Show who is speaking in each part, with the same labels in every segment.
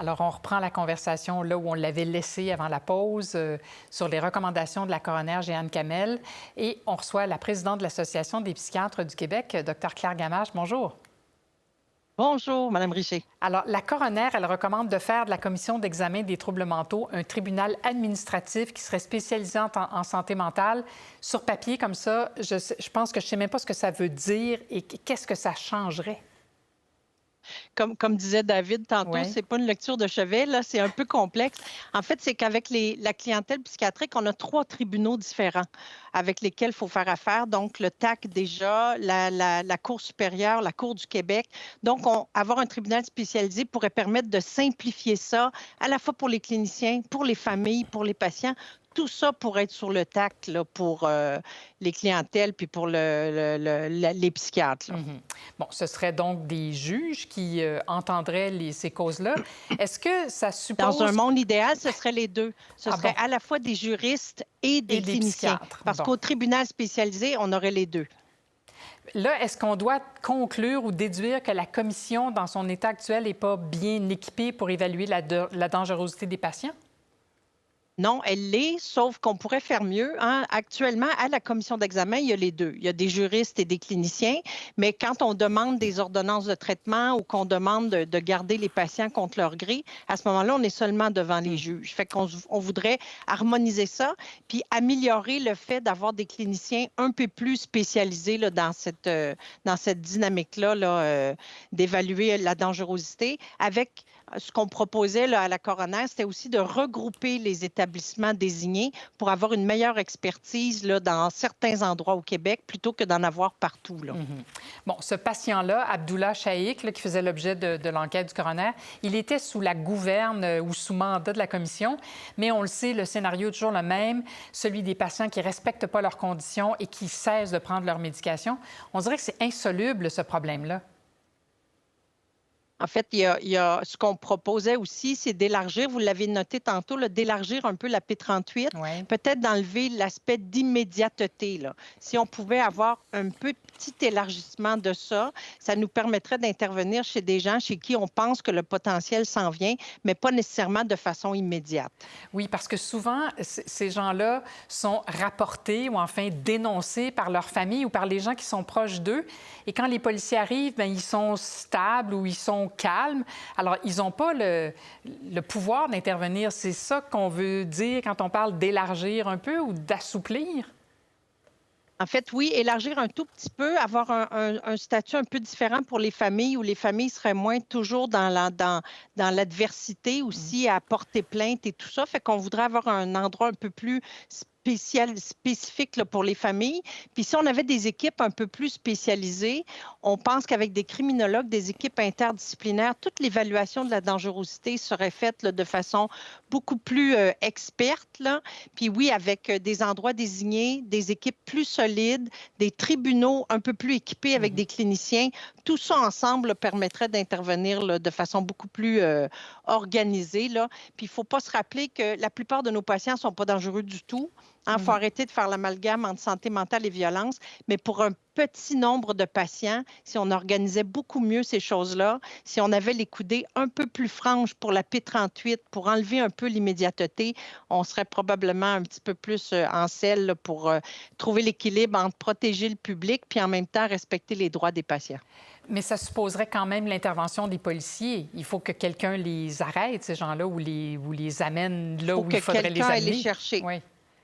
Speaker 1: Alors, on reprend la conversation là où on l'avait laissée avant la pause sur les recommandations de la coroner Jeanne Kamel. Et on reçoit la présidente de l'Association des psychiatres du Québec, Dr Claire Gamache. Bonjour.
Speaker 2: Bonjour, Madame Richer.
Speaker 1: Alors, la coroner, elle recommande de faire de la commission d'examen des troubles mentaux un tribunal administratif qui serait spécialisé en santé mentale. Sur papier, comme ça, je pense que je ne sais même pas ce que ça veut dire et qu'est-ce que ça changerait.
Speaker 2: Comme disait David tantôt,
Speaker 1: Oui.
Speaker 2: c'est pas une lecture de chevet, là, c'est un peu complexe. En fait, c'est qu'avec la clientèle psychiatrique, on a 3 tribunaux différents avec lesquels il faut faire affaire. Donc, le TAC déjà, la Cour supérieure, la Cour du Québec. Donc, avoir un tribunal spécialisé pourrait permettre de simplifier ça, à la fois pour les cliniciens, pour les familles, pour les patients. Tout ça pour être sur le TAC là, pour les clientèles puis pour les psychiatres, là.
Speaker 1: Bon, ce serait donc des juges qui entendraient ces causes-là. Est-ce que ça
Speaker 2: Dans un
Speaker 1: suppose...
Speaker 2: monde idéal, ce serait les deux. Ce
Speaker 1: Ah
Speaker 2: serait
Speaker 1: bon,
Speaker 2: à la fois des juristes et
Speaker 1: et
Speaker 2: des
Speaker 1: des
Speaker 2: cliniciens.
Speaker 1: psychiatres.
Speaker 2: Parce
Speaker 1: Bon.
Speaker 2: qu'au tribunal spécialisé, on aurait les deux.
Speaker 1: Là, est-ce qu'on doit conclure ou déduire que la commission, dans son état actuel, n'est pas bien équipée pour évaluer la dangerosité des patients?
Speaker 2: Non, elle l'est, sauf qu'on pourrait faire mieux, hein. Actuellement, à la commission d'examen, il y a les deux. Il y a des juristes et des cliniciens, mais quand on demande des ordonnances de traitement ou qu'on demande de garder les patients contre leur gré, à ce moment-là, on est seulement devant les juges. Fait qu'on voudrait harmoniser ça, puis améliorer le fait d'avoir des cliniciens un peu plus spécialisés là, dans cette dynamique-là là, d'évaluer la dangerosité avec ce qu'on proposait là, à la coroner, c'était aussi de regrouper les établissements désignés pour avoir une meilleure expertise là, dans certains endroits au Québec plutôt que d'en avoir partout, là.
Speaker 1: Bon, ce patient-là, Abdullah Shaikh, là, qui faisait l'objet de l'enquête du coroner, il était sous la gouverne ou sous mandat de la commission, mais on le sait, le scénario est toujours le même, celui des patients qui ne respectent pas leurs conditions et qui cessent de prendre leur médication. On dirait que c'est insoluble, ce problème-là.
Speaker 2: En fait, il y a ce qu'on proposait aussi, c'est d'élargir, vous l'avez noté tantôt, là, d'élargir un peu la P38,
Speaker 1: Oui.
Speaker 2: peut-être d'enlever l'aspect d'immédiateté, là. Si on pouvait avoir un petit élargissement de ça, ça nous permettrait d'intervenir chez des gens chez qui on pense que le potentiel s'en vient, mais pas nécessairement de façon immédiate.
Speaker 1: Oui, parce que souvent, ces gens-là sont rapportés ou enfin dénoncés par leur famille ou par les gens qui sont proches d'eux. Et quand les policiers arrivent, bien, ils sont stables ou ils sont calmes. Alors, ils n'ont pas le pouvoir d'intervenir. C'est ça qu'on veut dire quand on parle d'élargir un peu ou d'assouplir?
Speaker 2: En fait, oui, élargir un tout petit peu, avoir un statut un peu différent pour les familles où les familles seraient moins toujours dans l'adversité aussi à porter plainte et tout ça. Fait qu'on voudrait avoir un endroit un peu plus spécifique là, pour les familles. Puis si on avait des équipes un peu plus spécialisées, on pense qu'avec des criminologues, des équipes interdisciplinaires, toute l'évaluation de la dangerosité serait faite là, de façon beaucoup plus experte, là. Puis oui, avec des endroits désignés, des équipes plus solides, des tribunaux un peu plus équipés avec des cliniciens, tout ça ensemble là, permettrait d'intervenir là, de façon beaucoup plus organisée, là. Puis il ne faut pas se rappeler que la plupart de nos patients ne sont pas dangereux du tout. Il faut arrêter de faire l'amalgame entre santé mentale et violence, mais pour un petit nombre de patients, si on organisait beaucoup mieux ces choses-là, si on avait les coudées un peu plus franches pour la P38, pour enlever un peu l'immédiateté, on serait probablement un petit peu plus en selle là, pour trouver l'équilibre entre protéger le public puis en même temps respecter les droits des patients.
Speaker 1: Mais ça supposerait quand même l'intervention des policiers. Il faut que quelqu'un les arrête, ces gens-là, ou les amène
Speaker 2: Il
Speaker 1: là
Speaker 2: faut
Speaker 1: où
Speaker 2: que
Speaker 1: il faudrait
Speaker 2: quelqu'un
Speaker 1: les
Speaker 2: aille les
Speaker 1: amener.
Speaker 2: chercher.
Speaker 1: Oui.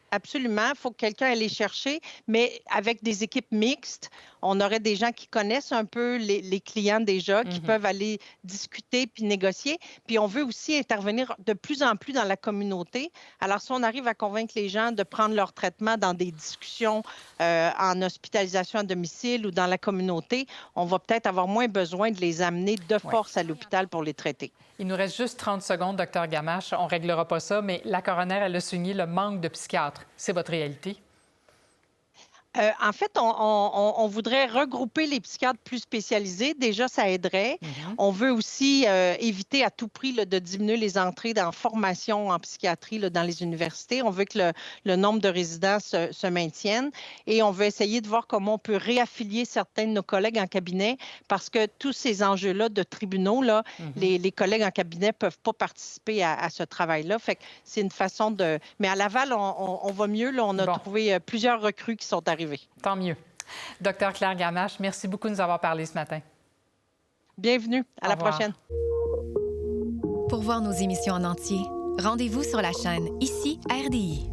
Speaker 2: Absolument, il faut que quelqu'un aille les chercher, mais avec des équipes mixtes, on aurait des gens qui connaissent un peu les clients déjà, qui peuvent aller discuter puis négocier. Puis on veut aussi intervenir de plus en plus dans la communauté. Alors, si on arrive à convaincre les gens de prendre leur traitement dans des discussions en hospitalisation à domicile ou dans la communauté, on va peut-être avoir moins besoin de les amener de
Speaker 1: Ouais.
Speaker 2: force à l'hôpital pour les traiter.
Speaker 1: Il nous reste juste 30 secondes, docteur Gamache. On ne réglera pas ça, mais la coroner, elle a souligné le manque de psychiatres. C'est votre réalité?
Speaker 2: En fait, on voudrait regrouper les psychiatres plus spécialisés. Déjà, ça aiderait. On veut aussi éviter à tout prix là, de diminuer les entrées dans formation en psychiatrie là, dans les universités. On veut que le nombre de résidents se maintienne et on veut essayer de voir comment on peut réaffilier certains de nos collègues en cabinet parce que tous ces enjeux-là de tribunaux, là, les collègues en cabinet ne peuvent pas participer à ce travail-là. Fait que c'est une façon de... Mais à Laval, on va mieux. Là, on a trouvé plusieurs recrues qui sont arrivées.
Speaker 1: Tant mieux. Docteur Claire Gamache, merci beaucoup de nous avoir parlé ce matin.
Speaker 2: Bienvenue. À la prochaine.
Speaker 3: Pour voir nos émissions en entier, rendez-vous sur la chaîne ICI RDI.